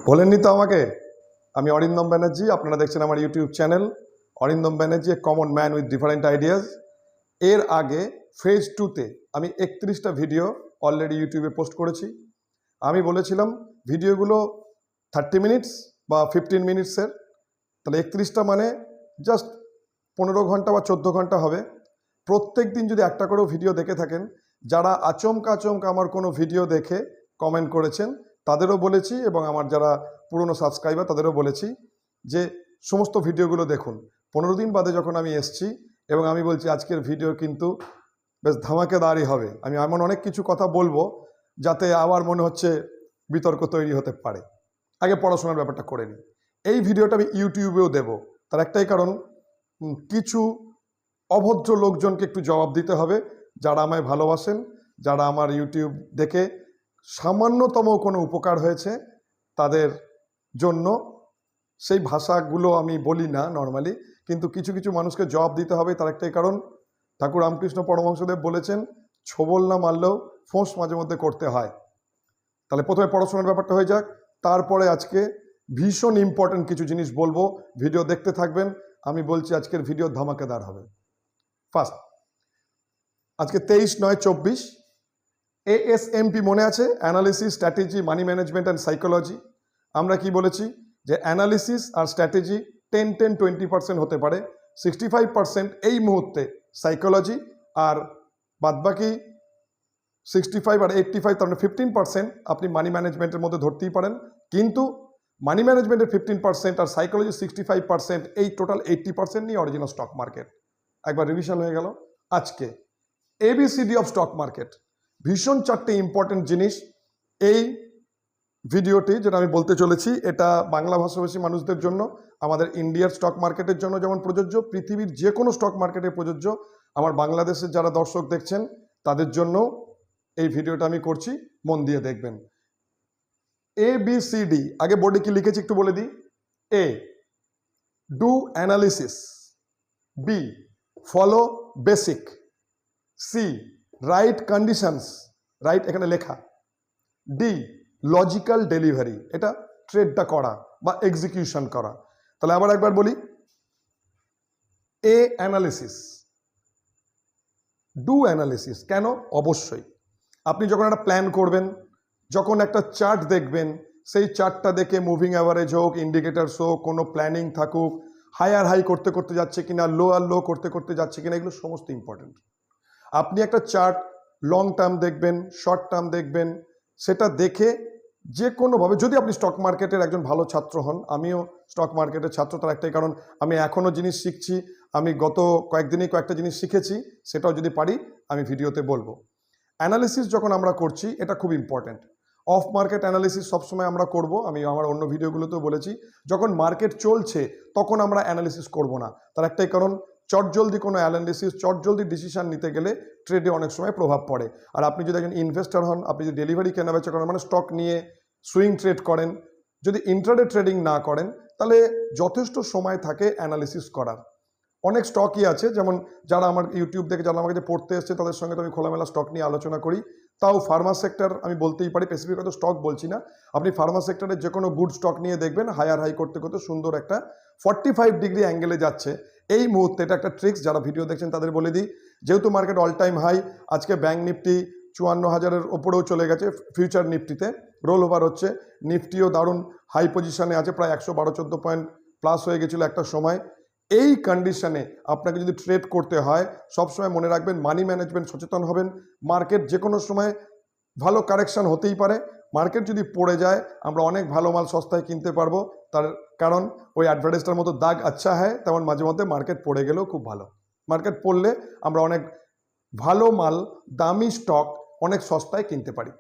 বলেননি তো আমাকে। আমি অরিন্দম ব্যানার্জি, আপনারা দেখছেন আমার YouTube channel Arindam Banerjee, a common man with different ideas. এর আগে ফেজ 2তে আমি 31টা ভিডিও অলরেডি ইউটিউবে পোস্ট করেছি। আমি বলেছিলাম ভিডিওগুলো 30 মিনিটস বা 15 মিনিটসের, তাহলে 31টা মানে জাস্ট 15 ঘন্টা বা 14 ঘন্টা হবে। প্রত্যেক দিন যদি একটা করেও ভিডিও দেখে থাকেন, যারা আচমকা আচমকা আমার কোনো ভিডিও দেখে কমেন্ট করেছেন তাদেরও বলেছি, এবং আমার যারা পুরনো সাবস্ক্রাইবার তাদেরও বলেছি যে সমস্ত ভিডিওগুলো দেখুন। 15 দিন বাদে যখন আমি এসছি এবং আমি বলছি আজকের ভিডিও কিন্তু বেশ ধামাকেদারই হবে, আমি এমন অনেক কিছু কথা বলবো যাতে আবার মনে হচ্ছে বিতর্ক তৈরি হতে পারে। আগে পড়াশোনার ব্যাপারটা করে নিই। এই ভিডিওটা আমি ইউটিউবেও দেব, তার একটাই কারণ, কিছু অভদ্র লোকজনকে একটু জবাব দিতে হবে, যারা আমায় ভালোবাসেন, যারা আমার ইউটিউব দেখে সামান্যতম কোনো উপকার হয়েছে তাদের জন্য। সেই ভাষাগুলো আমি বলি না নর্মালি, কিন্তু কিছু কিছু মানুষকে জবাব দিতে হবে, তার একটাই কারণ, ঠাকুর রামকৃষ্ণ পরমহংসদেব বলেছেন ছোবল না মারলেও ফোঁস মাঝে মধ্যে করতে হয়। তাহলে প্রথমে পড়াশোনার ব্যাপারটা হয়ে যাক, তারপরে আজকে ভীষণ ইম্পর্টেন্ট কিছু জিনিস বলবো, ভিডিও দেখতে থাকবেন। আমি বলছি আজকের ভিডিও ধামাকেদার হবে। ফার্স্ট, আজকে 23/9/24, ASMP মনে আছে? Analysis, strategy, money management and psychology. আমরা কি বলেছি যে অ্যানালিসিস আর স্ট্র্যাটেজি 10-20% হতে পারে, 65% এই মুহূর্তে সাইকোলজি, আর বাদবাকি 65 আর 85, তার মানে 15% আপনি মানি ম্যানেজমেন্টের মধ্যে ধরতেই পারেন। কিন্তু মানি ম্যানেজমেন্টের 15% আর সাইকোলজি 65%, এই টোটাল 80% নিয়ে অরিজিনাল স্টক মার্কেট। একবার রিভিশন হয়ে গেল। আজকে ABCD অফ স্টক মার্কেট, ভীষণ 4টে ইম্পর্টেন্ট জিনিস এই ভিডিওটি যেটা আমি বলতে চলেছি। এটা বাংলা ভাষাভাষী মানুষদের জন্য, আমাদের ইন্ডিয়ার স্টক মার্কেটের জন্য যেমন প্রযোজ্য, পৃথিবীর যে কোনো স্টক মার্কেটে প্রযোজ্য। আমার বাংলাদেশের যারা দর্শক দেখছেন তাদের জন্য এই ভিডিওটা আমি করছি, মন দিয়ে দেখবেন। ABCD, আগে বোর্ডে কি লিখেছি একটু বলে দিই। A, do analysis. B, follow basic. C, right conditions, right এখানে লেখা। D, লজিক্যাল ডেলিভারি, এটা ট্রেডটা করা বা এক্সিকিউশন করা। তাহলে আবার একবার বলি, A, অ্যানালিসিস। Do analysis. কেন? অবশ্যই আপনি যখন একটা প্ল্যান করবেন, যখন একটা চার্ট দেখবেন, সেই চার্টটা দেখে মুভিং অ্যাভারেজ হোক, ইন্ডিকেটার্স হোক, কোনো প্ল্যানিং থাকুক, হায়ার হাই করতে করতে যাচ্ছে কিনা, লো আর লো করতে করতে যাচ্ছে কিনা, এগুলো সমস্ত ইম্পর্টেন্ট। আপনি একটা চার্ট লং টার্ম দেখবেন, শর্ট টার্ম দেখবেন, সেটা দেখে যে কোনোভাবে, যদি আপনি স্টক মার্কেটের একজন ভালো ছাত্র হন, আমিও স্টক মার্কেটের ছাত্র, তার একটাই কারণ আমি এখনও জিনিস শিখছি। আমি গত কয়েকদিনই কয়েকটা জিনিস শিখেছি, সেটাও যদি পারি আমি ভিডিওতে বলবো। অ্যানালিসিস যখন আমরা করছি, এটা খুব ইম্পর্টেন্ট। অফ মার্কেট অ্যানালিসিস সবসময় আমরা করব, আমি আমার অন্য ভিডিওগুলোতেও বলেছি। যখন মার্কেট চলছে তখন আমরা অ্যানালিসিস করব না, তার একটাই কারণ, চটজলদি কোনো অ্যানালিসিস, চটজলদি ডিসিশন নিতে গেলে ট্রেডে অনেক সময় প্রভাব পড়ে। আর আপনি যদি একজন ইনভেস্টর হন, আপনি যদি ডেলিভারি কেনাবেচা করেন, মানে স্টক নিয়ে সুইং ট্রেড করেন, যদি ইন্ট্রাডে ট্রেডিং না করেন, তাহলে যথেষ্ট সময় থাকে অ্যানালিসিস করার। অনেক স্টকই আছে, যেমন যারা আমার ইউটিউব দেখে, যারা আমার কাছে পড়তে এসছে, তাদের সঙ্গে তো আমি খোলামেলা স্টক নিয়ে আলোচনা করি। তাও ফার্মা সেক্টর আমি বলতেই পারি, স্পেসিফিক হয়তো স্টক বলছি না। আপনি ফার্মা সেক্টরের যে কোনো গুড স্টক নিয়ে দেখবেন, হায়ার হাই করতে করতে সুন্দর একটা 45 ডিগ্রি অ্যাঙ্গেলে যাচ্ছে এই মুহূর্তে। এটা একটা ট্রিক্স, যারা ভিডিও দেখছেন তাদের বলে দিই। যেহেতু মার্কেট অল টাইম হাই, আজকে ব্যাঙ্ক নিফটি 54,000-এর ওপরেও চলে গেছে, ফিউচার নিফটিতে রোল ওভার হচ্ছে। নিফটিও দারুণ হাই পজিশনে আছে, প্রায় 112-114 পয়েন্ট প্লাস হয়ে গেছিলো একটা সময়। এই কন্ডিশনে আপনাকে যদি ট্রেড করতে হয়, সবসময় মনে রাখবেন মানি ম্যানেজমেন্ট, সচেতন হবেন। মার্কেট যে কোনো সময় ভালো কারেকশান হতেই পারে, মার্কেট যদি পড়ে যায় আমরা অনেক ভালো মাল সস্তায় কিনতে পারবো। তার কারণ ওই অ্যাডভার্টাইজটার মতো দাগ আচ্ছা হয়, তেমন মাঝে মধ্যে মার্কেট পড়ে গেলেও খুব ভালো। মার্কেট পড়লে আমরা অনেক ভালো মাল, দামি স্টক অনেক সস্তায় কিনতে পারি,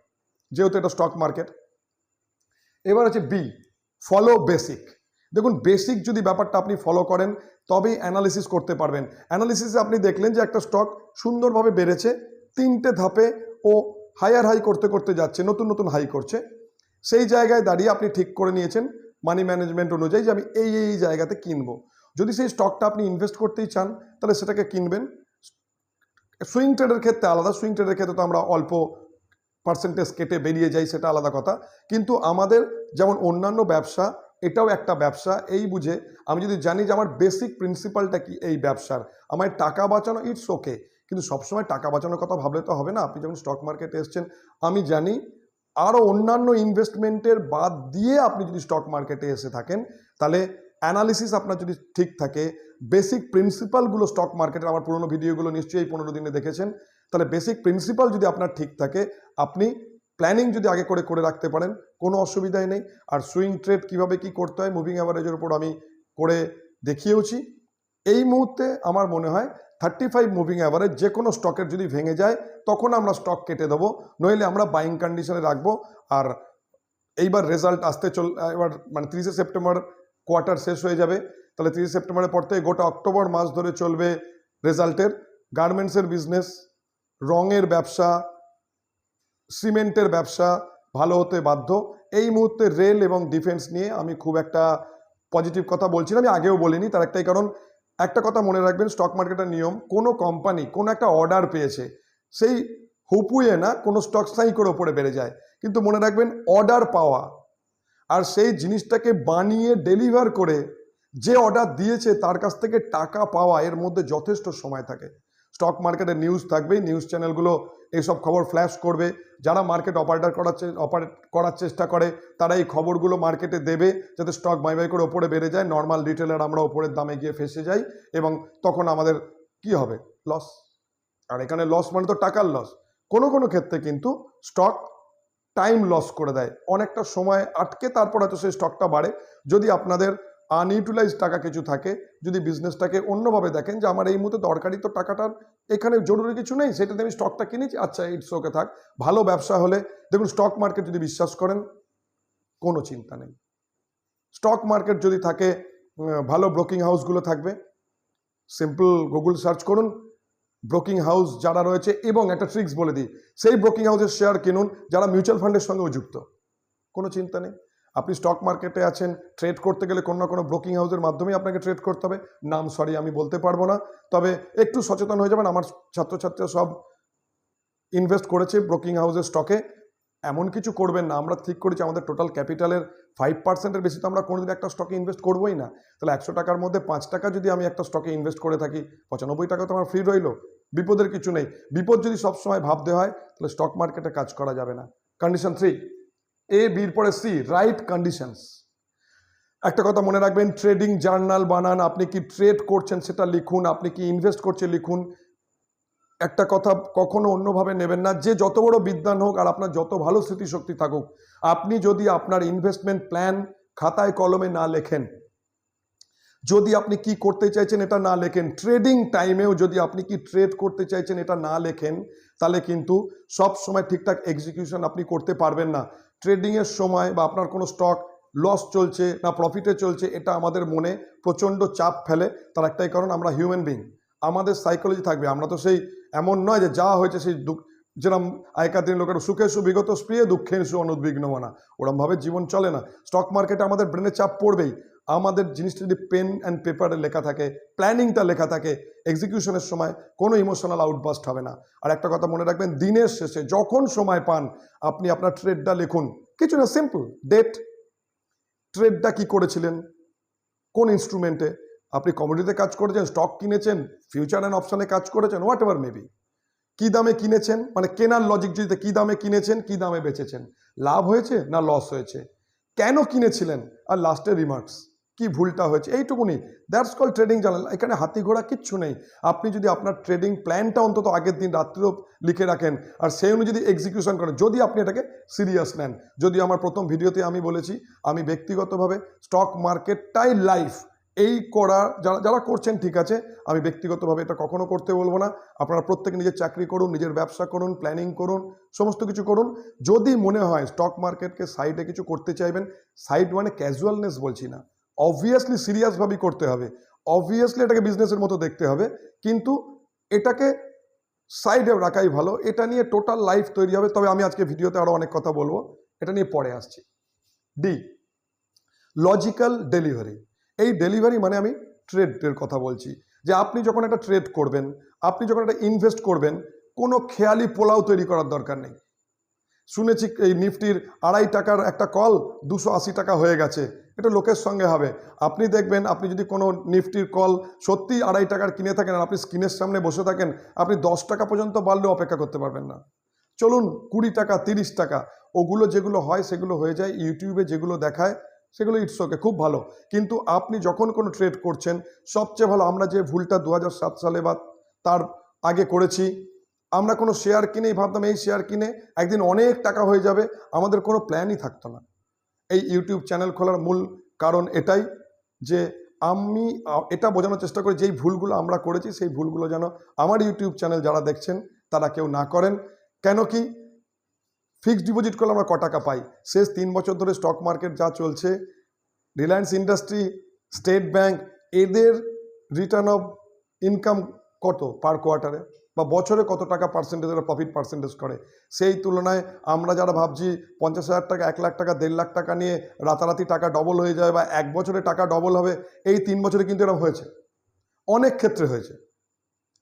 যেহেতু এটা স্টক মার্কেট। এবার আছে বি, ফলো বেসিক। দেখুন, বেসিক যদি ব্যাপারটা আপনি ফলো করেন তবেই অ্যানালিসিস করতে পারবেন। অ্যানালিসিসে আপনি দেখলেন যে একটা স্টক সুন্দরভাবে বেড়েছে, 3টে ধাপে ও হায়ার হাই করতে করতে যাচ্ছে, নতুন নতুন হাই করছে। সেই জায়গায় দাঁড়িয়ে আপনি ঠিক করে নিয়েছেন মানি ম্যানেজমেন্ট অনুযায়ী যে আমি এই এই জায়গাতে কিনবো। যদি সেই স্টকটা আপনি ইনভেস্ট করতেই চান তাহলে সেটাকে কিনবেন। সুইং ট্রেডের ক্ষেত্রে আলাদা, সুইং ট্রেডের ক্ষেত্রে তো আমরা অল্প পার্সেন্টেজ কেটে বেরিয়ে যাই সেটা আলাদা কথা, কিন্তু আমাদের যেমন অন্যান্য ব্যবসা এটাও একটা ব্যবসা, এই বুঝে আমি যদি জানি যে আমার বেসিক প্রিন্সিপালটা কি এই ব্যবসার, আমার টাকা বাঁচানো, ইটস ওকে, কিন্তু সবসময় টাকা বাঁচানোর কথা ভাবলে তো হবে না। আপনি যখন স্টক মার্কেটে এসছেন, আমি জানি আরও অন্যান্য ইনভেস্টমেন্টের বাদ দিয়ে আপনি যদি স্টক মার্কেটে এসে থাকেন, তাহলে অ্যানালিসিস আপনার যদি ঠিক থাকে, বেসিক প্রিন্সিপালগুলো স্টক মার্কেটের, আমার পুরোনো ভিডিওগুলো নিশ্চয়ই 15 দিনে দেখেছেন, তাহলে বেসিক প্রিন্সিপাল যদি আপনার ঠিক থাকে, আপনি প্ল্যানিং যদি আগে করে রাখতে পারেন, কোনো অসুবিধাই নেই। আর সুইং ট্রেড কীভাবে কী করতে হয় মুভিং অ্যাভারেজের উপর আমি করে দেখিয়েওছি। এই মুহূর্তে আমার মনে হয় 35 মুভিং অ্যাভারেজ যে কোনো স্টকের যদি ভেঙে যায় তখন আমরা স্টক কেটে দেবো, নইলে আমরা বাইং কন্ডিশনে রাখবো। আর এইবার রেজাল্ট আসতে এবার মানে 30শে সেপ্টেম্বর কোয়ার্টার শেষ হয়ে যাবে, তাহলে 30 সেপ্টেম্বরের পর থেকে গোটা অক্টোবর মাস ধরে চলবে রেজাল্টের। গার্মেন্টসের বিজনেস, রঙের ব্যবসা, সিমেন্টের ব্যবসা ভালো হতে বাধ্য। এই মুহূর্তে রেল এবং ডিফেন্স নিয়ে আমি খুব একটা পজিটিভ কথা বলছি না, আমি আগেও বলিনি, তার একটাই কারণ, একটা কথা মনে রাখবেন, স্টক মার্কেটের নিয়ম, কোনো কোম্পানি কোনো একটা অর্ডার পেয়েছে, সেই হুপুয়ে না কোনো স্টক সাই করে ওপরে বেড়ে যায়, কিন্তু মনে রাখবেন অর্ডার পাওয়া আর সেই জিনিসটাকে বানিয়ে ডেলিভার করে যে অর্ডার দিয়েছে তার কাছ থেকে টাকা পাওয়া, এর মধ্যে যথেষ্ট সময় থাকে। স্টক মার্কেটের নিউজ থাকবেই, নিউজ চ্যানেলগুলো এইসব খবর ফ্ল্যাশ করবে, যারা মার্কেট অপারেট করার চেষ্টা করে তারা এই খবরগুলো মার্কেটে দেবে যাতে স্টক বাই করে ওপরে বেড়ে যায়, নর্মাল রিটেলার আমরা ওপরের দামে গিয়ে ফেসে যাই এবং তখন আমাদের কি হবে, লস। আর এখানে লস মানে তো টাকার লস। কোনো কোনো ক্ষেত্রে কিন্তু স্টক টাইম লস করে দেয়, অনেকটা সময় আটকে তারপর হয়তো সেই স্টকটা বাড়ে। যদি আপনাদের আনইউটিলাইজ টাকা কিছু থাকে, যদি বিজনেসটাকে অন্যভাবে দেখেন যে আমার এই মুহূর্তে দরকারি তো টাকাটার, এখানে জরুরি কিছু নেই, সেটাতে আমি স্টকটা কিনেছি, আচ্ছা ইটস ওকে থাক। ভালো ব্যবসা হলে দেখুন, স্টক মার্কেট যদি বিশ্বাস করেন কোনো চিন্তা নেই। স্টক মার্কেট যদি থাকে, ভালো ব্রোকিং হাউসগুলো থাকবে, সিম্পল গুগল সার্চ করুন ব্রোকিং হাউস যারা রয়েছে, এবং একটা ট্রিক্স বলে দিই, সেই ব্রোকিং হাউসের শেয়ার কিনুন যারা মিউচুয়াল ফান্ডের সঙ্গেও যুক্ত, কোনো চিন্তা নেই। আপনি স্টক মার্কেটে আছেন, ট্রেড করতে গেলে কোনো না কোনো ব্রোকিং হাউসের মাধ্যমেই আপনাকে ট্রেড করতে হবে, নাম সরি আমি বলতে পারবো না, তবে একটু সচেতন হয়ে যাবেন। আমার ছাত্রছাত্রীরা সব ইনভেস্ট করেছে ব্রোকিং হাউসের স্টকে, এমন কিছু করবেন না। আমরা ঠিক করেছি আমাদের টোটাল ক্যাপিটালের 5%-এর বেশি তো আমরা কোনোদিন একটা স্টকে ইনভেস্ট করবোই না। তাহলে 100 টাকার মধ্যে 5 টাকা যদি আমি একটা স্টকে ইনভেস্ট করে থাকি, 95 টাকা তো আমার ফ্রি রইল, বিপদের কিছু নেই। বিপদ যদি সবসময় ভাবতে হয় তাহলে স্টক মার্কেটে কাজ করা যাবে না। কন্ডিশন 3, এ বির পরে সি, রাইট কন্ডিশনস। একটা কথা মনে রাখবেন, ট্রেডিং জার্নাল বানান, আপনি কি ট্রেড করছেন সেটা লিখুন, আপনি কি ইনভেস্ট করছেন লিখুন। একটা কথা কখনো অন্যভাবে নেবেন না, যে যত বড় বিদ্বান হোক আর আপনার যত ভালো স্মৃতিশক্তি থাকুক, আপনি যদি আপনার ইনভেস্টমেন্ট প্ল্যান খাতায় কলমে না লেখেন, যদি আপনি কি করতে চাইছেন এটা না লেখেন, ট্রেডিং টাইমেও যদি আপনি কি ট্রেড করতে চাইছেন এটা না লেখেন, তাহলে কিন্তু সব সময় ঠিকঠাক এক্সিকিউশন আপনি করতে পারবেন না। ট্রেডিংয়ের সময় বা আপনার কোনো স্টক লস চলছে না প্রফিটে চলছে, এটা আমাদের মনে প্রচণ্ড চাপ ফেলে। তার একটাই কারণ, আমরা হিউম্যান বিং, আমাদের সাইকোলজি থাকবে, আমরা তো সেই এমন নয় যে যা হয়েছে সেই দুঃখ, যেরকম আগেকার দিন লোকের সুখে বিগত স্প্রিয়ে দুঃখে অনুদ্বিগ্ন মানা, ওরমভাবে জীবন চলে না। স্টক মার্কেটে আমাদের ব্রেনে চাপ পড়বেই। আমাদের জিনিসটা যদি পেন অ্যান্ড পেপারে লেখা থাকে, প্ল্যানিংটা লেখা থাকে, এক্সিকিউশনের সময় কোনো ইমোশনাল আউটবাস্ট হবে না। আর একটা কথা মনে রাখবেন, দিনের শেষে যখন সময় পান আপনি আপনার ট্রেডটা লিখুন, কিছু না, সিম্পল ডেট, ট্রেডটা কি করেছিলেন, কোন ইনস্ট্রুমেন্টে, আপনি কমোডিটিতে কাজ করেছেন, স্টক কিনেছেন, ফিউচার অ্যান্ড অপশানে কাজ করেছেন, হোয়াট এভার মেবি, কী দামে কিনেছেন, মানে কেনার লজিক যদি কী দামে কিনেছেন, কী দামে বেচেছেন, লাভ হয়েছে না লস হয়েছে, কেন কিনেছিলেন, আর লাস্টের রিমার্কস, কি ভুলটা হয়েছে, এইটুকুনি, দ্যাটস কল ট্রেডিং জার্নাল। এখানে হাতি ঘোড়া কিচ্ছু নেই। আপনি যদি আপনার ট্রেডিং প্ল্যানটা অন্তত আগের দিন রাত্রেও লিখে রাখেন আর সেই অনুযায়ী যদি এক্সিকিউশন করেন, যদি আপনি এটাকে সিরিয়াস নেন। যদি আমার প্রথম ভিডিওতে আমি বলেছি, আমি ব্যক্তিগতভাবে স্টক মার্কেটটাই লাইফ, এই করা যারা করছেন ঠিক আছে, আমি ব্যক্তিগতভাবে এটা কখনো করতে বলবো না। আপনারা প্রত্যেকে নিজের চাকরি করুন, নিজের ব্যবসা করুন, প্ল্যানিং করুন, সমস্ত কিছু করুন। যদি মনে হয় স্টক মার্কেটকে সাইডে কিছু করতে চাইবেন, সাইড মানে ক্যাজুয়ালনেস বলছি না, অবভিয়াসলি সিরিয়াসভাবেই করতে হবে, অবভিয়াসলি এটাকে বিজনেসের মতো দেখতে হবে, কিন্তু এটাকে সাইডে রাখাই ভালো। এটা নিয়ে টোটাল লাইফ তৈরি হবে। তবে আমি আজকে ভিডিওতে আরও অনেক কথা বলবো, এটা নিয়ে পরে আসছি। D, logical delivery. এই ডেলিভারি মানে আমি ট্রেডের কথা বলছি, যে আপনি যখন একটা ট্রেড করবেন, আপনি যখন একটা ইনভেস্ট করবেন, কোনো খেয়ালি পোলাও তৈরি করার দরকার নেই। শুনেছি এই নিফটির 2.5 টাকার একটা কল 280 টাকা হয়ে গেছে, এটা লোকের সঙ্গে হবে। আপনি দেখবেন, আপনি যদি কোনো নিফটির কল সত্যি 2.5 টাকার কিনে থাকেন আর আপনি স্ক্রিনের সামনে বসে থাকেন, আপনি 10 টাকা পর্যন্ত বাড়লেও অপেক্ষা করতে পারবেন না। চলুন 20 টাকা 30 টাকা, ওগুলো যেগুলো হয় সেগুলো হয়ে যায়। ইউটিউবে যেগুলো দেখায় সেগুলো ইটস ওকে, খুব ভালো। কিন্তু আপনি যখন কোনো ট্রেড করছেন, সবচেয়ে ভালো, আমরা যে ভুলটা 2007 সালে বা তার আগে করেছি, আমরা কোনো শেয়ার কিনেই ভাবতাম এই শেয়ার কিনে একদিন অনেক টাকা হয়ে যাবে, আমাদের কোনো প্ল্যানই থাকতো না। এই ইউটিউব চ্যানেল খোলার মূল কারণ এটাই যে আমি এটা বোঝানোর চেষ্টা করি যেই ভুলগুলো আমরা করেছি সেই ভুলগুলো যেন আমার ইউটিউব চ্যানেল যারা দেখছেন তারা কেউ না করেন। কেন কি, ফিক্সড ডিপোজিট করলে আমরা ক টাকা পাই? শেষ 3 বছর ধরে স্টক মার্কেট যা চলছে, রিলায়েন্স ইন্ডাস্ট্রি, স্টেট ব্যাংক, এদের রিটার্ন অফ ইনকাম কত পার কোয়ার্টারে বা বছরে কত টাকা পার্সেন্টেজ এরা প্রফিট পার্সেন্টেজ করে? সেই তুলনায় আমরা যারা ভাবছি 50,000 টাকা, 1 লাখ টাকা, 1.5 লাখ টাকা নিয়ে রাতারাতি টাকা ডবল হয়ে যায় বা 1 বছরে টাকা ডবল হবে, এই 3 বছরে কিন্তু এরকম হয়েছে, অনেক ক্ষেত্রে হয়েছে।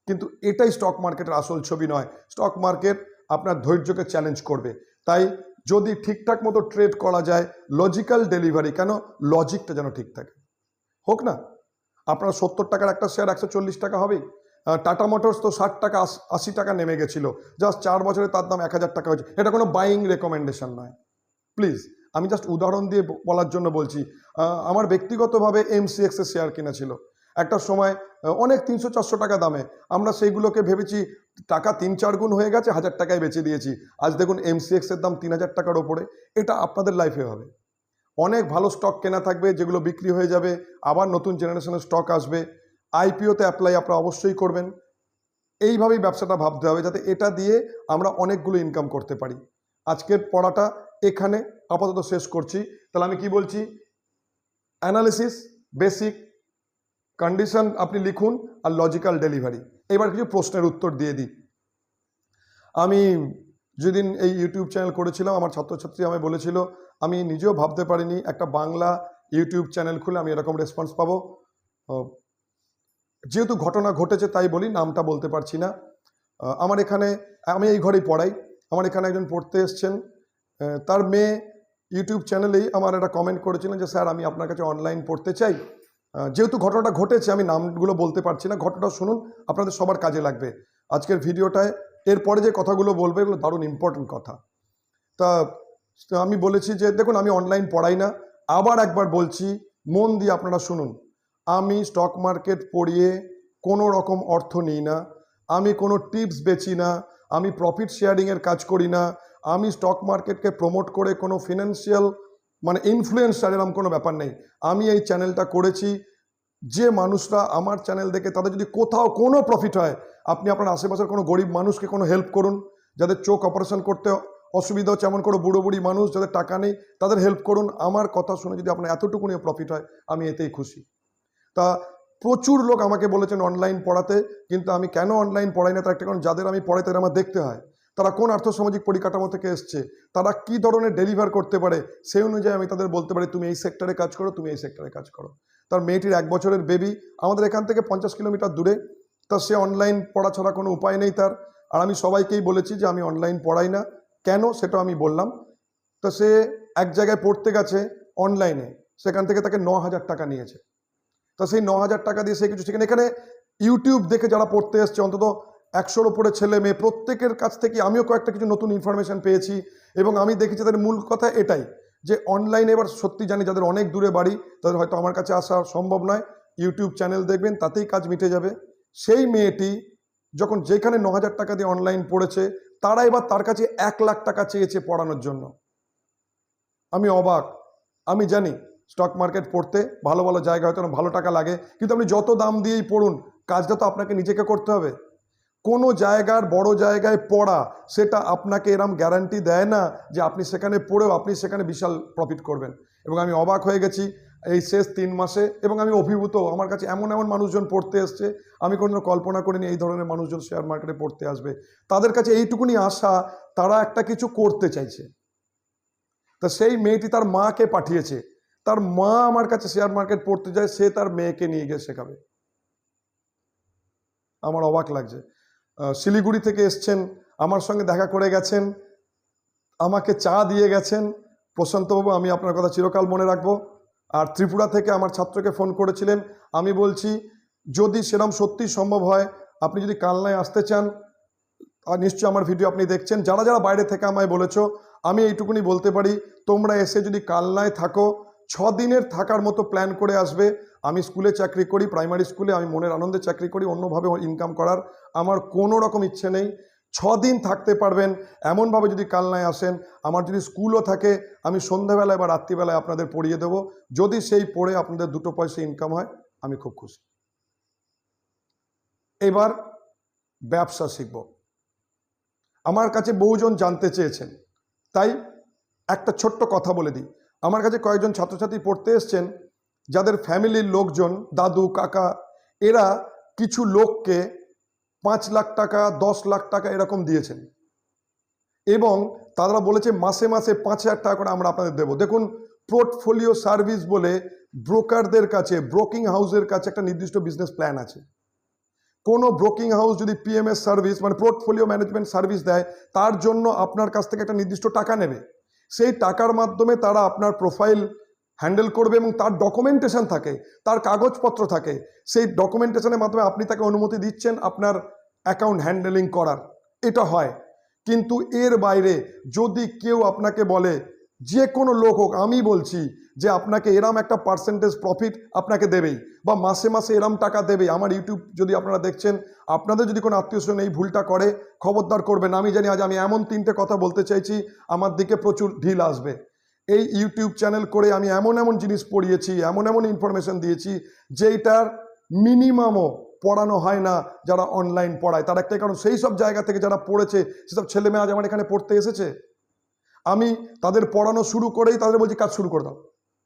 কিন্তু এটাই স্টক মার্কেটের আসল ছবি নয়। স্টক মার্কেট আপনার ধৈর্যকে চ্যালেঞ্জ করবে। তাই যদি ঠিকঠাক মতো ট্রেড করা যায়, লজিক্যাল ডেলিভারি, কেন লজিকটা যেন ঠিক থাকে, হোক না। আপনার 70 টাকার একটা শেয়ার 140 টাকা হবেই। টাটা মোটরস তো 60 টাকা 80 টাকা নেমে গেছিলো, জাস্ট 4 বছরে তার দাম 1000 টাকা হয়েছে। এটা কোনো বাইং রেকমেন্ডেশন নয়, প্লিজ। আমি জাস্ট উদাহরণ দিয়ে বলার জন্য বলছি। আমার ব্যক্তিগতভাবে MCX এর শেয়ার কিনা ছিল একটা সময়, অনেক 300-400 টাকা দামে। আমরা সেইগুলোকে ভেবেছি টাকা 3-4 গুণ হয়ে গেছে, 1000 টাকায় বেচে দিয়েছি। আজ দেখুন MCX এর দাম 3000 টাকার ওপরে। এটা আপনাদের লাইফে হবে। অনেক ভালো স্টক কেনা থাকবে যেগুলো বিক্রি হয়ে যাবে, আবার নতুন জেনারেশনের স্টক আসবে। IPOতে অ্যাপ্লাই আপনারা অবশ্যই করবেন। এইভাবেই ব্যবসাটা ভাবতে হবে যাতে এটা দিয়ে আমরা অনেকগুলো ইনকাম করতে পারি। আজকের পড়াটা এখানে আপাতত শেষ করছি। তাহলে আমি কি বলছি? অ্যানালিসিস, বেসিক, কন্ডিশন আপনি লিখুন, আর লজিক্যাল ডেলিভারি। এবার কিছু প্রশ্নের উত্তর দিয়ে দিই। আমি যেদিন এই ইউটিউব চ্যানেল করেছিলাম, আমার ছাত্রছাত্রী আমায় বলেছিল, আমি নিজেও ভাবতে পারিনি একটা বাংলা ইউটিউব চ্যানেল খুলে আমি এরকম রেসপন্স পাবো। যেহেতু ঘটনা ঘটেছে তাই বলি, নামটা বলতে পারছি না। আমার এখানে, আমি এই ঘরেই পড়াই, আমার এখানে একজন পড়তে এসছেন, তার মেয়ে ইউটিউব চ্যানেলেই আমার একটা কমেন্ট করেছিলেন যে স্যার আমি আপনার কাছে অনলাইন পড়তে চাই। যেহেতু ঘটনাটা ঘটেছে আমি নামগুলো বলতে পারছি না, ঘটনাটা শুনুন, আপনাদের সবার কাজে লাগবে আজকের ভিডিওটায়। এরপরে যে কথাগুলো বলবে এগুলো দারুণ ইম্পর্টেন্ট কথা। তা আমি বলেছি যে দেখুন আমি অনলাইন পড়াই না, আবার একবার বলছি, মন দিয়ে আপনারা শুনুন। আমি স্টক মার্কেট পড়িয়ে কোনো রকম অর্থ নিই না, আমি কোনো টিপস বেচি না, আমি প্রফিট শেয়ারিংয়ের কাজ করি না, আমি স্টক মার্কেটকে প্রমোট করে কোনো ফিনান্সিয়াল মানে ইনফ্লুয়েন্সার এরকম কোনো ব্যাপার নেই। আমি এই চ্যানেলটা করেছি, যে মানুষরা আমার চ্যানেল দেখে তাদের যদি কোথাও কোনো প্রফিট হয়, আপনি আপনার আশেপাশের কোনো গরিব মানুষকে কোনো হেল্প করুন, যাদের চোখ অপারেশন করতে অসুবিধা হচ্ছে, এমন কোনো বুড়ো বুড়ি মানুষ যাদের টাকা নেই, তাদের হেল্প করুন। আমার কথা শুনে যদি আপনার এতটুকুনি প্রফিট হয়, আমি এতেই খুশি। তা প্রচুর লোক আমাকে বলেছেন অনলাইন পড়াতে, কিন্তু আমি কেন অনলাইন পড়াই না তার একটা কারণ, যাদের আমি পড়াই তাদের আমার দেখতে হয়, তারা কোন আর্থসামাজিক পরিকাঠামো থেকে এসছে, তারা কি ধরনের ডেলিভার করতে পারে, সেই অনুযায়ী আমি তাদের বলতে পারি তুমি এই সেক্টরে কাজ করো, তুমি এই সেক্টরে কাজ করো। তার মেয়েটির 1 বছরের বেবি আমাদের এখান থেকে 50 কিলোমিটার দূরে, তা সে অনলাইন পড়া ছাড়া কোনো উপায় নেই তার। আর আমি সবাইকেই বলেছি যে আমি অনলাইন পড়াই না, কেন সেটা আমি বললাম। তো সে এক জায়গায় পড়তে গেছে অনলাইনে, সেখান থেকে তাকে 9,000 টাকা নিয়েছে। তা সেই 9,000 টাকা দিয়ে সে কিছু সেখানে, এখানে ইউটিউব দেখে যারা পড়তে এসছে অন্তত 100-র উপরে ছেলে মেয়ে, প্রত্যেকের কাছ থেকে আমিও কয়েকটা কিছু নতুন ইনফরমেশন পেয়েছি। এবং আমি দেখেছি তাদের মূল কথা এটাই যে অনলাইনে, এবার সত্যি জানি যাদের অনেক দূরে বাড়ি তাদের হয়তো আমার কাছে আসা সম্ভব নয়, ইউটিউব চ্যানেল দেখবেন তাতেই কাজ মিটে যাবে। সেই মেয়েটি যখন যেখানে 9,000 টাকা দিয়ে অনলাইন পড়েছে, তারা এবার তার কাছে 1 লাখ টাকা চেয়েছে পড়ানোর জন্য। আমি অবাক। আমি জানি স্টক মার্কেট পড়তে ভালো ভালো জায়গা হয়তো ভালো টাকা লাগে, কিন্তু আপনি যত দাম দিয়েই পড়ুন, কাজটা তো আপনাকে নিজেকে করতে হবে। কোনো জায়গার বড় জায়গায় পড়া, সেটা আপনাকে এরম গ্যারান্টি দেয় না যে আপনি সেখানে পড়েও আপনি সেখানে বিশাল প্রফিট করবেন। এবং আমি অবাক হয়ে গেছি এই শেষ 3 মাসে, এবং আমি অভিভূত। আমার কাছে এমন এমন মানুষজন পড়তে এসছে, আমি কোনো কল্পনা করিনি এই ধরনের মানুষজন শেয়ার মার্কেটে পড়তে আসবে। তাদের কাছে এইটুকুনি আশা, তারা একটা কিছু করতে চাইছে। তা সেই মেয়েটি তার মাকে পাঠিয়েছে, তার মা আমার কাছে শেয়ার মার্কেট পড়তে যায়, সে তার মেয়েকে নিয়ে গিয়ে শেখাবে। আমার অবাক লাগছে। শিলিগুড়ি থেকে এসছেন, আমার সঙ্গে দেখা করে গেছেন। আমাকে চা দিয়ে গেছেন প্রশান্তবাবু, আমি আপনার কথা চিরকাল মনে রাখবো। আর ত্রিপুরা থেকে আমার ছাত্রকে ফোন করেছিলেন, আমি বলছি যদি সেরকম সত্যি সম্ভব হয়, আপনি যদি কালনায় আসতে চান, আর নিশ্চয়ই আমার ভিডিও আপনি দেখছেন, যারা যারা বাইরে থেকে আমায় বলেছো, আমি এইটুকুনি বলতে পারি, তোমরা এসে যদি কালনায় থাকো 6 দিনের থাকার মতো প্ল্যান করে আসবে। আমি স্কুলে চাকরি করি, প্রাইমারি স্কুলে, আমি মনের আনন্দে চাকরি করি, অন্যভাবে ইনকাম করার আমার কোনো রকম ইচ্ছে নেই। 6 দিন থাকতে পারবেন এমনভাবে যদি কালনায় আসেন। আমার যদি স্কুলও থাকে, আমি সন্ধ্যাবেলায় বা রাত্রিবেলায় আপনাদের পড়িয়ে দেবো। যদি সেই পড়ে আপনাদের 2 পয়সা ইনকাম হয়, আমি খুব খুশি। এবার ব্যবসা শিখব। আমার কাছে বহুজন জানতে চেয়েছেন, তাই একটা ছোট্ট কথা বলে দিই। আমার কাছে কয়েকজন ছাত্রছাত্রী পড়তে এসছেন, যাদের ফ্যামিলির লোকজন, দাদু কাকা, এরা কিছু লোককে 5 লাখ টাকা 10 লাখ টাকা এরকম দিয়েছেন, এবং তারা বলেছে মাসে মাসে 5,000 টাকা করে আমরা আপনাদের দেবো। দেখুন, পোর্টফোলিও সার্ভিস বলে ব্রোকারদের কাছে, ব্রোকিং হাউসের কাছে একটা নির্দিষ্ট বিজনেস প্ল্যান আছে। কোনো ব্রোকিং হাউস যদি পিএমএস সার্ভিস মানে পোর্টফোলিও ম্যানেজমেন্ট সার্ভিস দেয়, তার জন্য আপনার কাছ থেকে একটা নির্দিষ্ট টাকা নেবে। সেই টাকার মাধ্যমে তারা আপনার প্রোফাইল হ্যান্ডেল করবে, এবং তার ডকুমেন্টেশন থাকে, তার কাগজপত্র থাকে। সেই ডকুমেন্টেশনের মাধ্যমে আপনি তাকে অনুমতি দিচ্ছেন আপনার অ্যাকাউন্ট হ্যান্ডেলিং করার। এটা হয়। কিন্তু এর বাইরে যদি কেউ আপনাকে বলে, যে কোনো লোক হোক, আমি বলছি যে আপনাকে এরম একটা পার্সেন্টেজ প্রফিট আপনাকে দেবেই, বা মাসে মাসে এরম টাকা দেবেই। আমার ইউটিউব যদি আপনারা দেখছেন, আপনাদের যদি কোনো আত্মীয় স্বজন এই ভুলটা করে, খবরদার করবেন। আমি জানি আজ আমি এমন 3টে কথা বলতে চাইছি, আমার দিকে প্রচুর ঢিল আসবে। এই ইউটিউব চ্যানেল করে আমি এমন এমন জিনিস পড়িয়েছি, এমন এমন ইনফরমেশন দিয়েছি, যেটার মিনিমামও পড়ানো হয় না যারা অনলাইন পড়ায়। তার একটাই কারণ, সেই সব জায়গা থেকে যারা পড়েছে, সেসব ছেলে মেয়ে আজ আমার এখানে পড়তে এসেছে। আমি তাদের পড়ানো শুরু করেই তাদের বলছি কাজ শুরু করে দাও,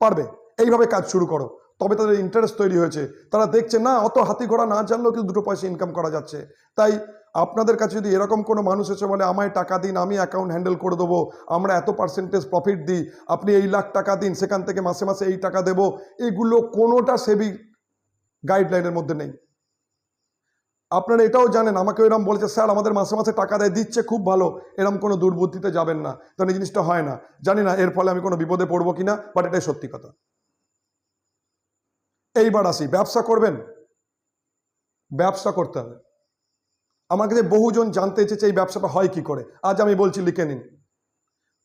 পারবে, এইভাবে কাজ শুরু করো। তবে তাদের ইন্টারেস্ট তৈরি হয়েছে, তারা দেখছে না অত হাতি ঘোড়া না জানলেও কিন্তু 2 পয়সা ইনকাম করা যাচ্ছে। তাই আপনাদের কাছে যদি এরকম কোনো মানুষ এসে বলে আমায় টাকা দিন, আমি অ্যাকাউন্ট হ্যান্ডেল করে দেবো, আমরা এত পার্সেন্টেজ প্রফিট দিই, আপনি এই লাখ টাকা দিন, সেখান থেকে মাসে মাসে এই টাকা দেবো, এগুলো কোনোটা সেবি গাইডলাইনের মধ্যে নেই। আপনারা এটাও জানেন, আমাকে এরকম বলেছে, স্যার আমাদের মাসে মাসে টাকা দেয়, দিচ্ছে খুব ভালো, এরকম কোনো দুর্বুদ্ধিতে যাবেন না। কারণ এই জিনিসটা হয় না। জানি না এর ফলে আমি কোনো বিপদে পড়বো কিনা, বাট এটাই সত্যি কথা। এইবার আসি, ব্যবসা করবেন, ব্যবসা করতে হবে। আমার কাছে বহুজন জানতে চেয়েছে এই ব্যবসাটা হয় কি করে। আজ আমি বলছি, লিখে নিন।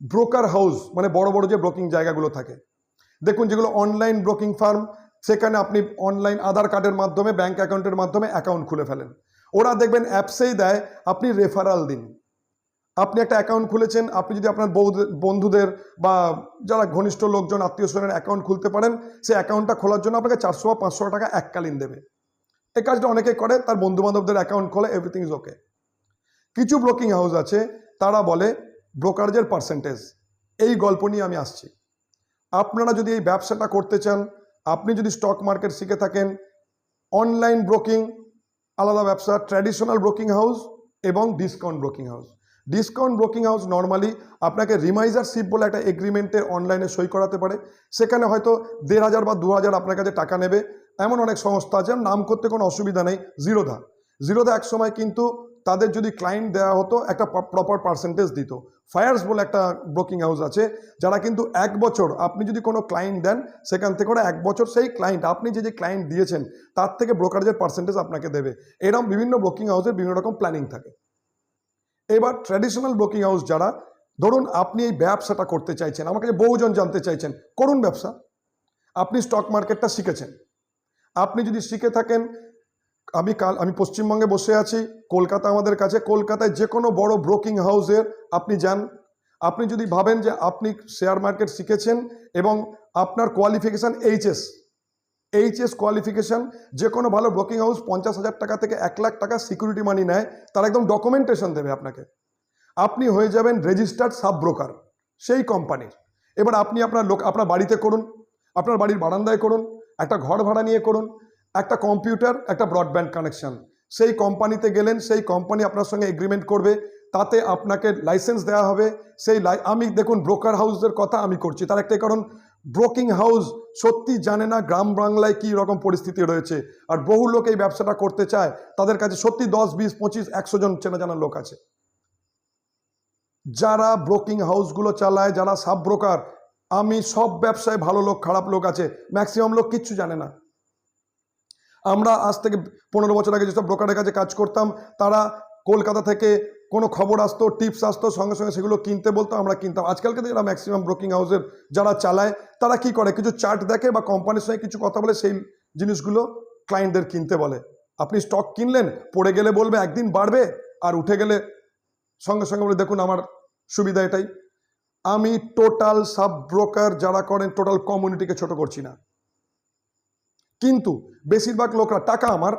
ব্রোকার হাউস মানে বড় বড় যে ব্রোকিং জায়গাগুলো থাকে, দেখুন যেগুলো অনলাইন ব্রোকিং ফার্ম, সেখানে আপনি অনলাইন আধার কার্ডের মাধ্যমে, ব্যাংক অ্যাকাউন্টের মাধ্যমে অ্যাকাউন্ট খুলে ফেলেন। ওরা দেখবেন অ্যাপসেই দেয়, আপনি রেফারাল দিন। আপনি একটা অ্যাকাউন্ট খুলেছেন, আপনি যদি আপনার বন্ধুদের বা যারা ঘনিষ্ঠ লোকজন, আত্মীয় স্বজনের অ্যাকাউন্ট খুলতে পারেন, সেই অ্যাকাউন্টটা খোলার জন্য আপনাকে 400 বা 500 টাকা এককালীন দেবে। এই কাজটা অনেকে করে, তার বন্ধু বান্ধবদের অ্যাকাউন্ট খোলে, এভরিথিং ইজ ওকে। কিছু ব্রোকিং হাউস আছে, তারা বলে ব্রোকারেজের পার্সেন্টেজ। এই গল্প নিয়ে আমি আসছি। আপনারা যদি এই ব্যবসাটা করতে চান, আপনি যদি স্টক মার্কেট শিখে থাকেন, অনলাইন ব্রোকিং আলাদা ব্যবসা, ট্র্যাডিশনাল ব্রোকিং হাউস এবং discount broking house. Discount broking house normally আপনাকে রিমাইজারশিপ বলে একটা এগ্রিমেন্টে অনলাইনে সই করাতে পারে। সেখানে হয়তো 1,500 বা 2,000 আপনার কাছে টাকা নেবে। এমন অনেক সংস্থা আছে, নাম করতে কোনো অসুবিধা নেই, জিরোধা এক সময় কিন্তু তাদের যদি ক্লায়েন্ট দেওয়া হতো, একটা প্রপার পার্সেন্টেজ দিত। ফায়ার্স বলে একটা ব্রোকিং হাউস আছে, যারা কিন্তু 1 বছর আপনি যদি কোনো ক্লায়েন্ট দেন, সেখান থেকে ওরা 1 বছর সেই ক্লায়েন্ট, আপনি যে ক্লায়েন্ট দিয়েছেন তার থেকে ব্রোকারেজের পার্সেন্টেজ আপনাকে দেবে। এরকম বিভিন্ন ব্রোকিং হাউসের বিভিন্ন রকম প্ল্যানিং থাকে। এবার ট্র্যাডিশনাল ব্রোকিং হাউস যারা, ধরুন আপনি এই ব্যবসাটা করতে চাইছেন, আমার কাছে বহুজন জানতে চাইছেন, করুন ব্যবসা। আপনি স্টক মার্কেটটা শিখেছেন, আপনি যদি শিখে থাকেন, আমি পশ্চিমবঙ্গে বসে আছি, কলকাতা আমাদের কাছে, কলকাতায় যে কোনো বড় ব্রোকিং হাউসের আপনি যান। আপনি যদি ভাবেন যে আপনি শেয়ার মার্কেট শিখেছেন এবং আপনার কোয়ালিফিকেশান এইচএস কোয়ালিফিকেশান, যে কোনো ভালো ব্রোকিং হাউস 50,000 টাকা থেকে 1 লাখ টাকা সিকিউরিটি মানি নেয়, তার একদম ডকুমেন্টেশন দেবে আপনাকে। আপনি হয়ে যাবেন রেজিস্টার্ড সাব ব্রোকার সেই কোম্পানির। এবার আপনি আপনার বাড়িতে করুন, আপনার বাড়ির বারান্দায় করুন, একটা ঘর ভাড়া নিয়ে করুন, একটা কম্পিউটার, একটা ব্রডব্যান্ড কানেকশন, সেই কোম্পানিতে গেলেন, সেই কোম্পানি আপনার সঙ্গে এগ্রিমেন্ট করবে, তাতে আপনাকে লাইসেন্স দেওয়া হবে। আমি দেখুন ব্রোকার হাউসের কথা আমি করছি, তার একটাই কারণ, ব্রোকিং হাউস সত্যি জানে না গ্রাম বাংলায় কী রকম পরিস্থিতি রয়েছে, আর বহু লোক এই ব্যবসাটা করতে চায়, তাদের কাছে সত্যি 10, 20, 25, 100 জন চেনা জানা লোক আছে। যারা ব্রোকিং হাউসগুলো চালায়, যারা সাব ব্রোকার, আমি সব ব্যবসায় ভালো লোক খারাপ লোক আছে, ম্যাক্সিমাম লোক কিচ্ছু জানে না। আমরা আজ থেকে 15 বছর আগে যেসব ব্রোকারের কাছে কাজ করতাম, তারা কলকাতা থেকে কোনো খবর আসতো, টিপস আসতো, সঙ্গে সঙ্গে সেগুলো কিনতে বলতো, আমরা কিনতাম। আজকালকে যারা ম্যাক্সিমাম ব্রোকিং হাউসের যারা চালায়, তারা কি করে, কিছু চার্ট দেখে বা কোম্পানির সঙ্গে কিছু কথা বলে সেই জিনিসগুলো ক্লায়েন্টদের কিনতে বলে। আপনি স্টক কিনলেন, পড়ে গেলে বলবে একদিন বাড়বে, আর উঠে গেলে সঙ্গে সঙ্গে বলে দেখুন আমার সুবিধা এটাই। আমি টোটাল সাব ব্রোকার যারা করেন টোটাল কমিউনিটিকে ছোট করছি না, কিন্তু বেশিরভাগ লোকরা টাকা আমার,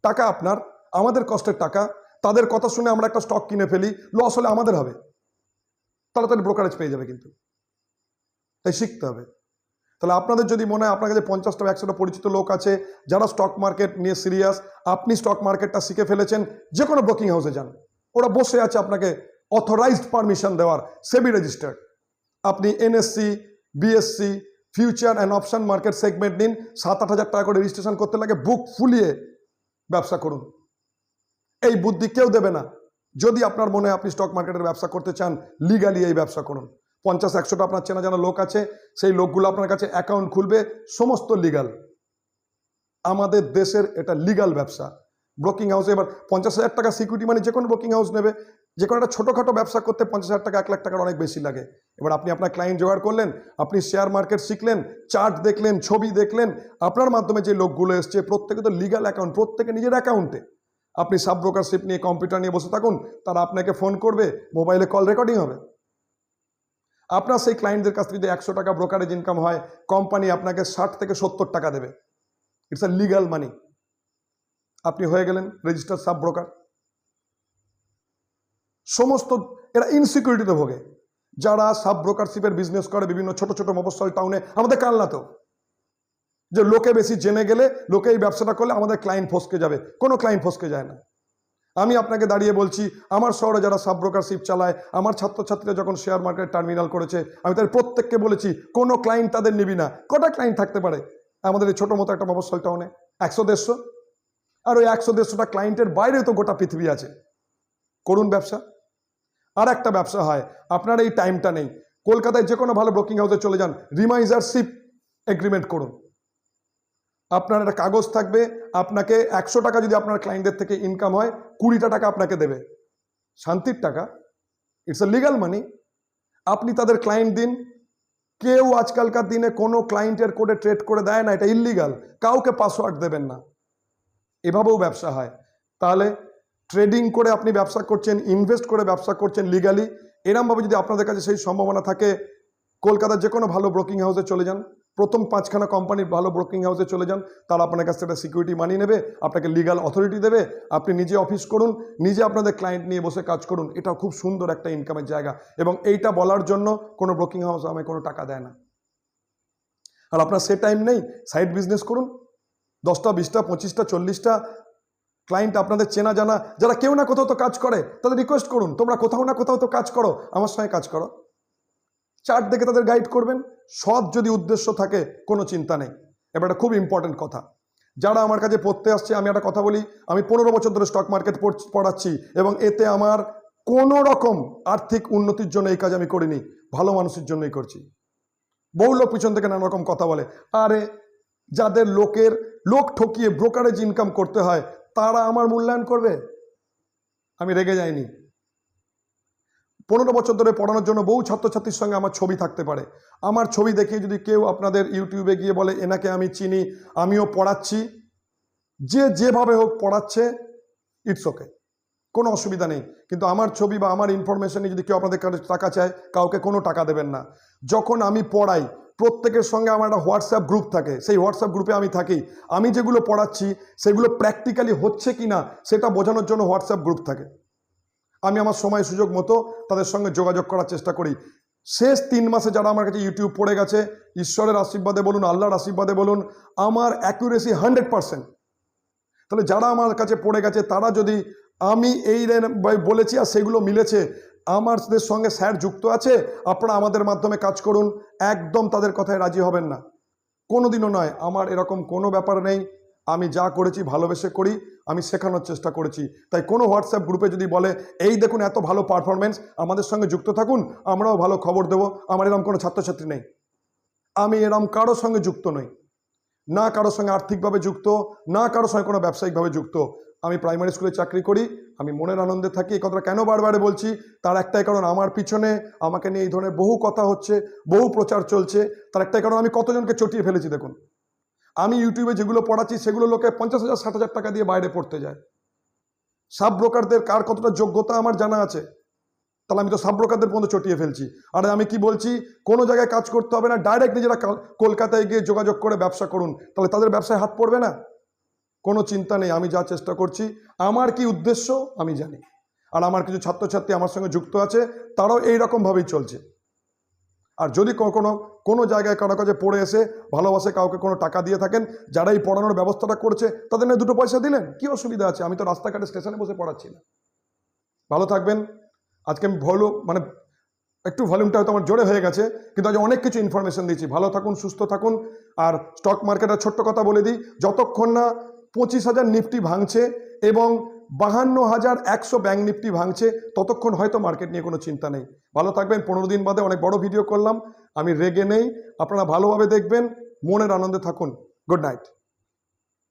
টাকা আপনার, আমাদের কষ্টের টাকা, তাদের কথা শুনে আমরা একটা স্টক কিনে ফেলি, লস হলে আমাদের হবে, তাড়াতাড়ি ব্রোকারেজ পেয়ে যাবে, কিন্তু তাই শিখতে হবে। তাহলে আপনাদের যদি মনে হয় আপনার কাছে 50টা 100টা পরিচিত লোক আছে যারা স্টক মার্কেট নিয়ে সিরিয়াস, আপনি স্টক মার্কেটটা শিখে ফেলেছেন, যে কোনো ব্রোকিং হাউসে যান, ওরা বসে আছে আপনাকে অথরাইজড পারমিশন দেওয়ার, সেবি রেজিস্টার্ড। আপনি NSC, BSc, future and option market segment নিন, 7-8 হাজার টাকা করে রেজিস্ট্রেশন করতে লাগে, বুক ফুলিয়ে ব্যবসা করুন। এই বুদ্ধি কেউ দেবে না। যদি আপনার মনে হয় আপনি স্টক মার্কেটের ব্যবসা করতে চান, লিগালি এই ব্যবসা করুন। 50-100টা আপনার চেনা জানা লোক আছে, সেই লোকগুলো আপনার কাছে অ্যাকাউন্ট খুলবে, সমস্ত লিগাল। আমাদের দেশের এটা লিগাল ব্যবসা। ব্রোকিং হাউসে এবার 50,000 টাকা সিকিউরিটি মানে যে কোনো ব্রোকিং হাউস নেবে। যে কোনো একটা ছোটোখাটো ব্যবসা করতে 50,000 টাকা 1 লাখ টাকার অনেক বেশি লাগে। এবার আপনি আপনার ক্লায়েন্ট জোগাড় করলেন, আপনি শেয়ার মার্কেট শিখলেন, চার্ট দেখলেন, ছবি দেখলেন, আপনার মাধ্যমে যে লোকগুলো এসছে প্রত্যেকে তো লিগাল অ্যাকাউন্ট, প্রত্যেকে নিজের অ্যাকাউন্টে। আপনি সাব ব্রোকারশিপ নিয়ে কম্পিউটার নিয়ে বসে থাকুন, তারা আপনাকে ফোন করবে, মোবাইলে কল রেকর্ডিং হবে। আপনার সেই ক্লায়েন্টদের কাছ থেকে যদি 100 টাকা ব্রোকারেজ ইনকাম হয়, কোম্পানি আপনাকে 60 থেকে 70 টাকা দেবে। ইটস আ লিগাল মানি। আপনি হয়ে গেলেন রেজিস্টার্ড সাব ব্রোকার। সমস্ত এরা ইনসিকিউরিটিতে ভোগে যারা সাব ব্রোকারশিপের বিজনেস করে বিভিন্ন ছোট ছোট মফস্বল টাউনে, আমাদের কালনাতেও, যে লোকে বেশি জেনে গেলে, লোকে এই ব্যবসাটা করলে আমাদের ক্লায়েন্ট ফসকে যাবে। কোনো ক্লায়েন্ট ফসকে যায় না। আমি আপনাকে দাঁড়িয়ে বলছি, আমার শহরে যারা সাব ব্রোকারশিপ চালায়, আমার ছাত্রছাত্রীরা যখন শেয়ার মার্কেট টার্মিনাল করেছে, আমি তাদের প্রত্যেককে বলেছি কোনো ক্লায়েন্ট তাদের নিবি না। কটা ক্লায়েন্ট থাকতে পারে আমাদের এই ছোটো মতো একটা মফস্বল টাউনে? 100-150। আর ওই 100-150টা ক্লায়েন্টের বাইরে তো গোটা পৃথিবী আছে। করুন ব্যবসা। আর একটা ব্যবসা হয়, আপনার এই টাইমটা নেই, কলকাতায় যে কোনো ভালো ব্রোকিং হাউসে চলে যান, রিমাইজারশিপ এগ্রিমেন্ট করুন। আপনার একটা কাগজ থাকবে, আপনাকে 100 টাকা যদি আপনার ক্লায়েন্টদের থেকে ইনকাম হয়, 20টা টাকা আপনাকে দেবে, শান্তির টাকা। ইটস এ লিগাল মানি। আপনি তাদের ক্লায়েন্ট দিন। কেউ আজকালকার দিনে কোনো ক্লায়েন্টের কোডে ট্রেড করে দেয় না, এটা ইললিগাল। কাউকে পাসওয়ার্ড দেবেন না। এভাবেও ব্যবসা হয়। তাহলে ট্রেডিং করে আপনি ব্যবসা করছেন, ইনভেস্ট করে ব্যবসা করছেন লিগালি। এরমভাবে যদি আপনাদের কাছে সেই সম্ভাবনা থাকে, কলকাতার যে কোনো ভালো ব্রোকিং হাউসে চলে যান, প্রথম 5খানা কোম্পানির ভালো ব্রোকিং হাউসে চলে যান, তারা আপনার কাছ থেকে সিকিউরিটি মানি নেবে, আপনাকে লিগাল অথরিটি দেবে, আপনি নিজে অফিস করুন, নিজে আপনাদের ক্লায়েন্ট নিয়ে বসে কাজ করুন। এটা খুব সুন্দর একটা ইনকামের জায়গা, এবং এইটা বলার জন্য কোনো ব্রোকিং হাউস আমায় কোনো টাকা দেয় না। আর আপনার সে টাইম নেই, সাইড বিজনেস করুন। 10টা 20টা 25টা 40টা ক্লায়েন্ট আপনাদের চেনা জানা, যারা কেউ না কোথাও তো কাজ করে, তাদের রিকোয়েস্ট করুন, তোমরা কোথাও না কোথাও তো কাজ করো, আমার সঙ্গে কাজ করো। চার্ট দেখে তাদের গাইড করবেন। সৎ যদি উদ্দেশ্য থাকে, কোনো চিন্তা নেই। এবার একটা খুব ইম্পর্টেন্ট কথা, যারা আমার কাছে পড়তে আসছে, আমি একটা কথা বলি, আমি 15 বছর ধরে স্টক মার্কেট পড়াচ্ছি, এবং এতে আমার কোনো রকম আর্থিক উন্নতির জন্য এই কাজ আমি করিনি, ভালো মানুষের জন্যই করছি। বহু লোক পিছন থেকে নানা রকম কথা বলে, আরে যাদের লোক ঠকিয়ে ব্রোকারেজ ইনকাম করতে হয়, তারা আমার মূল্যায়ন করবে? আমি রেগে যাইনি। 15 বছর ধরে পড়ানোর জন্য বহু ছাত্রছাত্রীর সঙ্গে আমার ছবি থাকতে পারে। আমার ছবি দেখিয়ে যদি কেউ আপনাদের ইউটিউবে গিয়ে বলে এনাকে আমি চিনি, আমিও পড়াচ্ছি, যে যেভাবে হোক পড়াচ্ছে, ইটস ওকে, কোনো অসুবিধা নেই। কিন্তু আমার ছবি বা আমার ইনফরমেশনে যদি কেউ আপনাদের কাছে টাকা চায়, কাউকে কোনো টাকা দেবেন না। যখন আমি পড়াই, প্রত্যেকের সঙ্গে আমার একটা হোয়াটসঅ্যাপ গ্রুপ থাকে, সেই হোয়াটসঅ্যাপ গ্রুপে আমি থাকি। আমি যেগুলো পড়াচ্ছি সেগুলো প্র্যাকটিক্যালি হচ্ছে কি না সেটা বোঝানোর জন্য হোয়াটসঅ্যাপ গ্রুপ থাকে। আমি আমার সময় সুযোগ মতো তাদের সঙ্গে যোগাযোগ করার চেষ্টা করি। শেষ 3 মাসে যারা আমার কাছে ইউটিউব পড়ে গেছে, ঈশ্বরের আশীর্বাদে বলুন, আল্লাহর আশীর্বাদে বলুন, আমার অ্যাকুরেসি 100%। তাহলে যারা আমার কাছে পড়ে গেছে, তারা যদি আমি এই বলেছি আর সেগুলো মিলেছে, আমাদের সঙ্গে স্যার যুক্ত আছে, আপনারা আমাদের মাধ্যমে কাজ করুন, একদম তাদের কথায় রাজি হবেন না, কোনোদিনও নয়। আমার এরকম কোনো ব্যাপার নেই। আমি যা করেছি ভালোবেসে করি, আমি শেখানোর চেষ্টা করেছি। তাই কোনো হোয়াটসঅ্যাপ গ্রুপে যদি বলে এই দেখুন এত ভালো পারফরমেন্স, আমাদের সঙ্গে যুক্ত থাকুন, আমরাও ভালো খবর দেবো, আমার এরকম কোনো ছাত্রছাত্রী নেই। আমি এরকম কারোর সঙ্গে যুক্ত নই, না কারোর সঙ্গে আর্থিকভাবে যুক্ত, না কারোর সঙ্গে কোনো ব্যবসায়িকভাবে যুক্ত। আমি প্রাইমারি স্কুলে চাকরি করি, আমি মনের আনন্দে থাকি। এই কথাটা কেন বারবার বলছি, তার একটাই কারণ, আমার পিছনে আমাকে নিয়ে এই ধরনের বহু কথা হচ্ছে, বহু প্রচার চলছে। তার একটাই কারণ, আমি কতজনকে চটিয়ে ফেলেছি দেখুন। আমি ইউটিউবে যেগুলো পড়াচ্ছি সেগুলো লোকে 50,000 60,000 টাকা দিয়ে বাইরে পড়তে যায়। সাব ব্রোকারদের কার কতটা যোগ্যতা আমার জানা আছে, তাহলে আমি তো সাব ব্রোকারদের পর্যন্ত চটিয়ে ফেলছি। আর আমি কি বলছি, কোনো জায়গায় কাজ করতে হবে না, ডাইরেক্ট নিজেরা কলকাতায় গিয়ে যোগাযোগ করে ব্যবসা করুন, তাহলে তাদের ব্যবসায় হাত পড়বে না? কোনো চিন্তা নেই, আমি যা চেষ্টা করছি, আমার কি উদ্দেশ্য আমি জানি। আর আমার কিছু ছাত্রছাত্রী আমার সঙ্গে যুক্ত আছে, তারাও এইরকমভাবেই চলছে। আর যদি কোনো জায়গায় কারো কাছে পড়ে এসে ভালোবাসে কাউকে কোনো টাকা দিয়ে থাকেন, যারা এই পড়ানোর ব্যবস্থাটা করছে তাদের না 2 পয়সা দিলেন, কি অসুবিধা আছে? আমি তো রাস্তাঘাটে স্টেশনে বসে পড়াচ্ছি না। ভালো থাকবেন। আজকে আমি একটু ভলিউমটা হয়তো আমার জোরে হয়ে গেছে, কিন্তু আজ অনেক কিছু ইনফরমেশন দিচ্ছি। ভালো থাকুন, সুস্থ থাকুন। আর স্টক মার্কেটের ছোট্ট কথা বলে দিই, যতক্ষণ না 25,000 নিফটি ভাঙছে এবং 52,100 ব্যাংক নিফটি ভাঙছে, ততক্ষণ হয়তো মার্কেট নিয়ে কোনো চিন্তা নেই। ভালো থাকবেন। 15 দিন বাদে অনেক বড় ভিডিও করলাম, আমি রেগে নেই। আপনারা ভালোভাবে দেখবেন, মনের আনন্দে থাকুন। Good night.